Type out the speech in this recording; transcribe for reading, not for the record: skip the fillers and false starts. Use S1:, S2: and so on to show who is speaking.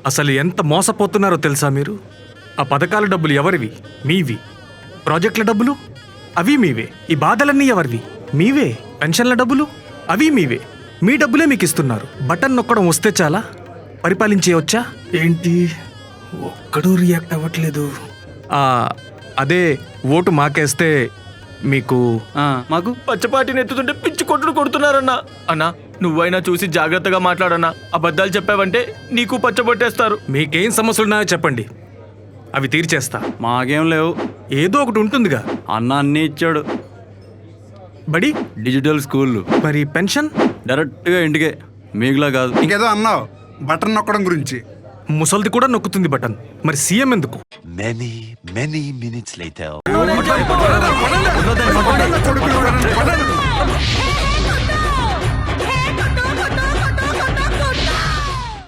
S1: అసలు ఎంత మోసపోతున్నారో తెలుసా మీరు? ఆ పథకాల డబ్బులు ఎవరివి? మీవి. ప్రాజెక్టుల డబ్బులు అవి మీవే. ఈ బాధలన్నీ ఎవరివి? మీవే. పెన్షన్ల డబ్బులు అవి మీవే. మీ డబ్బులే మీకు ఇస్తున్నారు. బటన్ నొక్కడం వస్తే చాలా పరిపాలించేయవచ్చా ఏంటి? ఒక్కడూ రియాక్ట్ అవ్వట్లేదు. అదే ఓటు మాకేస్తే మీకు
S2: మాకు
S3: పచ్చపాటిని ఎత్తుతుంటే పిచ్చి కొట్టుడు కొడుతున్నారన్నా. అన్నా నువ్వైనా చూసి జాగ్రత్తగా మాట్లాడన్నా. అబద్ధాలు చెప్పావంటే నీకు పచ్చబొట్టేస్తారు.
S1: మీకేం సమస్యలున్నాయో చెప్పండి, అవి తీర్చేస్తా.
S2: మాకేం లేవు.
S1: ఏదో ఒకటి ఉంటుందిగా.
S2: అన్న అన్నీ ఇచ్చాడు.
S1: బడి,
S2: డిజిటల్ స్కూళ్ళు,
S1: మరి పెన్షన్
S2: డైరెక్ట్గా ఇంటికే, మీకులా కాదు.
S4: ఇంకేదో అన్నావు బటన్ నొక్కడం గురించి.
S1: ముసల్ది కూడా నొక్కుతుంది బటన్. మరి సీఎం ఎందుకు?
S5: Many minutes later.
S4: కొడుకులు